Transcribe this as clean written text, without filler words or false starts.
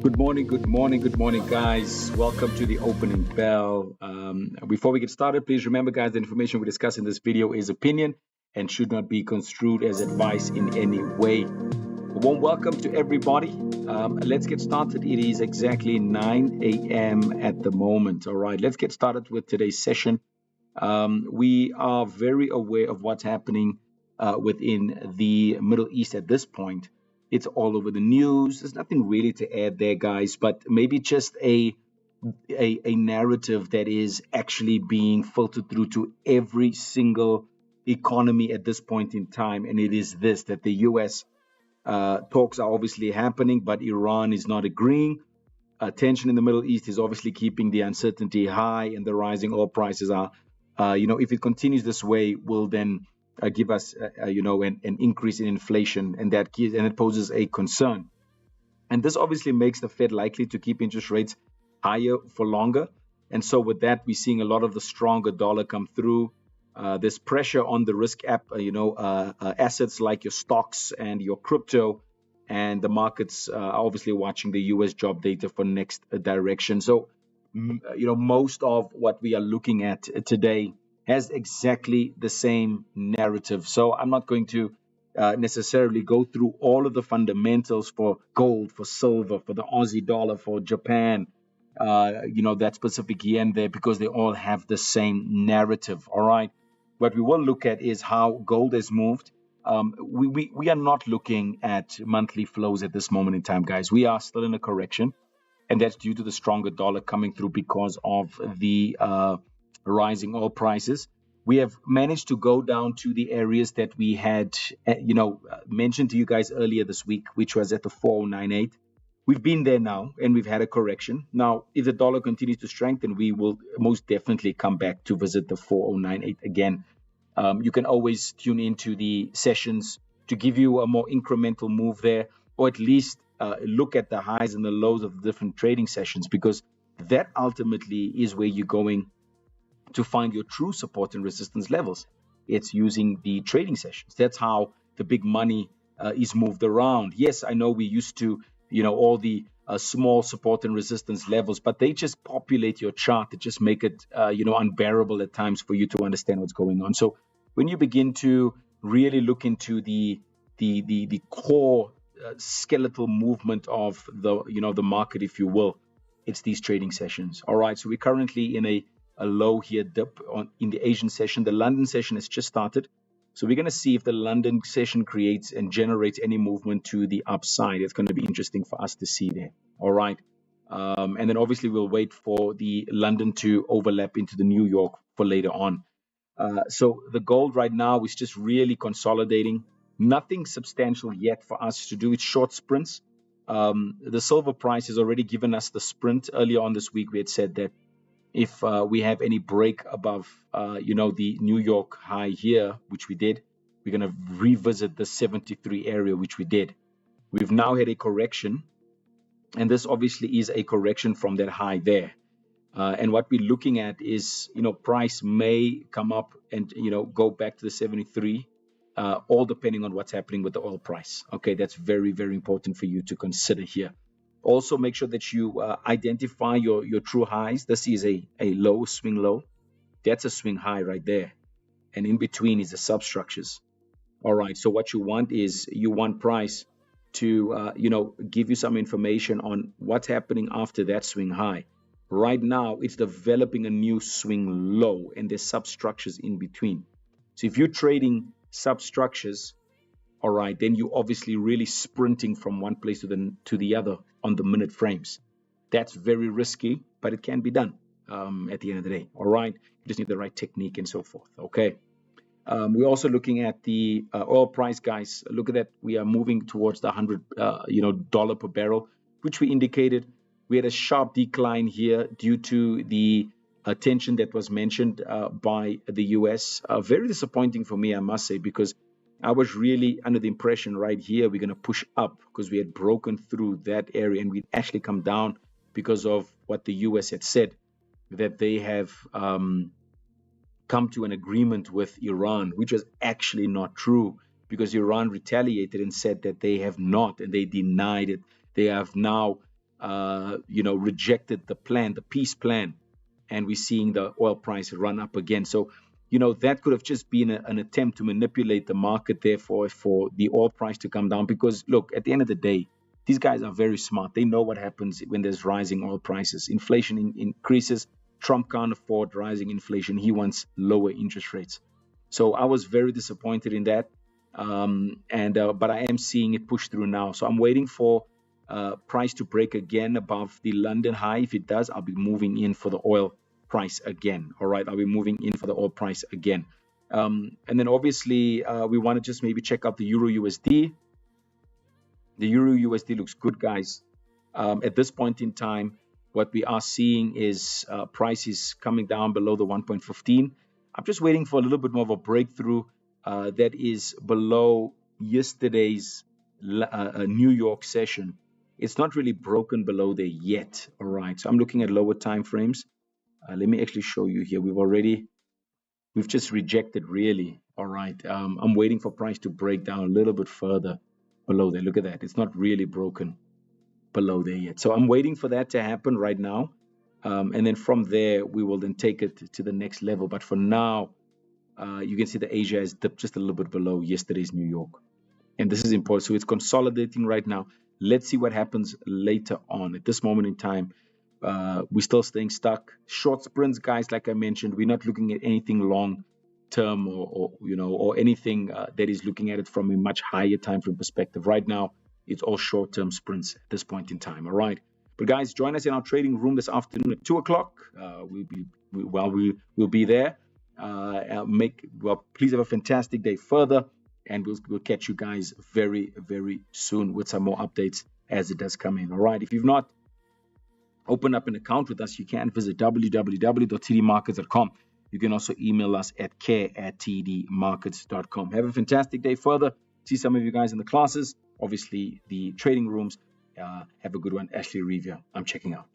Good morning, guys. Welcome to the opening bell. Before we get started, please remember, guys, the information we discuss in this video is opinion and should not be construed as advice in any way. A warm welcome to everybody. Let's get started. It is exactly 9 a.m. at the moment. All right, let's get started with today's session. We are very aware of what's happening within the Middle East at this point. It's all over the news. There's nothing really to add there, guys, but maybe just a narrative that is actually being filtered through to every single economy at this point in time. And it is this, that the U.S. Talks are obviously happening, but Iran is not agreeing. Tension in the Middle East is obviously keeping the uncertainty high, and the rising oil prices are, if it continues this way, will then give us, an increase in inflation, and it poses a concern. And this obviously makes the Fed likely to keep interest rates higher for longer. And so with that, we're seeing a lot of the stronger dollar come through. There's pressure on the risk assets like your stocks and your crypto, and the markets are obviously watching the U.S. job data for next direction. So, most of what we are looking at today has exactly the same narrative. So I'm not going to necessarily go through all of the fundamentals for gold, for silver, for the Aussie dollar, for Japan, that specific yen there, because they all have the same narrative. All right. What we will look at is how gold has moved. We are not looking at monthly flows at this moment in time, guys. We are still in a correction, and that's due to the stronger dollar coming through because of the rising oil prices. We have managed to go down to the areas that we had, mentioned to you guys earlier this week, which was at the 4098. We've been there now, and we've had a correction. Now, if the dollar continues to strengthen, we will most definitely come back to visit the 4098 again. You can always tune into the sessions to give you a more incremental move there, or at least look at the highs and the lows of the different trading sessions, because that ultimately is where you're going to find your true support and resistance levels. It's using the trading sessions. That's how the big money is moved around. Yes, I know we used to, all the small support and resistance levels, but they just populate your chart. They just make it, unbearable at times for you to understand what's going on. So when you begin to really look into the core skeletal movement of the market, if you will, it's these trading sessions. All right. So we're currently in a low here dip in the Asian session. The London session has just started. So we're going to see if the London session creates and generates any movement to the upside. It's going to be interesting for us to see there. All right. And then obviously we'll wait for the London to overlap into the New York for later on. So the gold right now is just really consolidating. Nothing substantial yet for us to do. It's short sprints. The silver price has already given us the sprint. Earlier on this week, we had said that if we have any break above, the New York high here, which we did, we're going to revisit the 73 area, which we did. We've now had a correction, and this obviously is a correction from that high there. And what we're looking at is, price may come up and, go back to the 73, all depending on what's happening with the oil price. Okay, that's very, very important for you to consider here. Also, make sure that you identify your true highs. This is a low, swing low. That's a swing high right there. And in between is the substructures. All right, so what you want is price to, give you some information on what's happening after that swing high. Right now, it's developing a new swing low, and there's substructures in between. So if you're trading substructures, all right, then you're obviously really sprinting from one place to the other on the minute frames. That's very risky, but it can be done at the end of the day. All right, you just need the right technique and so forth. Okay. We're also looking at the oil price, guys. Look at that. We are moving towards the $100 per barrel, which we indicated. We had a sharp decline here due to the tension that was mentioned by the U.S. Very disappointing for me, I must say, because I was really under the impression right here we're going to push up because we had broken through that area, and we'd actually come down because of what the U.S. had said, that they have come to an agreement with Iran, which was actually not true, because Iran retaliated and said that they have not, and they denied it. They have now rejected the plan, the peace plan, and we're seeing the oil price run up again. So, that could have just been an attempt to manipulate the market, therefore, for the oil price to come down. Because, look, at the end of the day, these guys are very smart. They know what happens when there's rising oil prices. Inflation increases. Trump can't afford rising inflation. He wants lower interest rates. So I was very disappointed in that. But I am seeing it push through now. So I'm waiting for price to break again above the London high. If it does, I'll be moving in for the oil price again. All right, I'll be moving in for the oil price again. And then obviously we want to just maybe check out the Euro USD. The Euro USD looks good, guys. At this point in time, what we are seeing is prices coming down below the 1.15. I'm just waiting for a little bit more of a breakthrough that is below yesterday's New York session. It's not really broken below there yet. All right, so I'm looking at lower time frames. Let me actually show you here. We've just rejected, really. All right, I'm waiting for price to break down a little bit further below there. Look at that. It's not really broken below there yet. So I'm waiting for that to happen right now. And then from there, we will then take it to the next level. But for now, you can see that Asia has dipped just a little bit below yesterday's New York. And this is important. So it's consolidating right now. Let's see what happens later on. At this moment in time, we're still staying stuck. Short sprints, guys, like I mentioned, we're not looking at anything long term or anything that is looking at it from a much higher time frame perspective. Right now, it's all short-term sprints at this point in time. All right. But guys, join us in our trading room this afternoon at 2 o'clock. We'll be there. Please have a fantastic day further, and we'll catch you guys very, very soon with some more updates as it does come in. All right. If you've not opened up an account with us, you can visit www.tdmarkets.com. You can also email us at care@tdmarkets.com. Have a fantastic day further. See some of you guys in the classes, obviously the trading rooms. Have a good one. Ashley Reeve here. I'm checking out.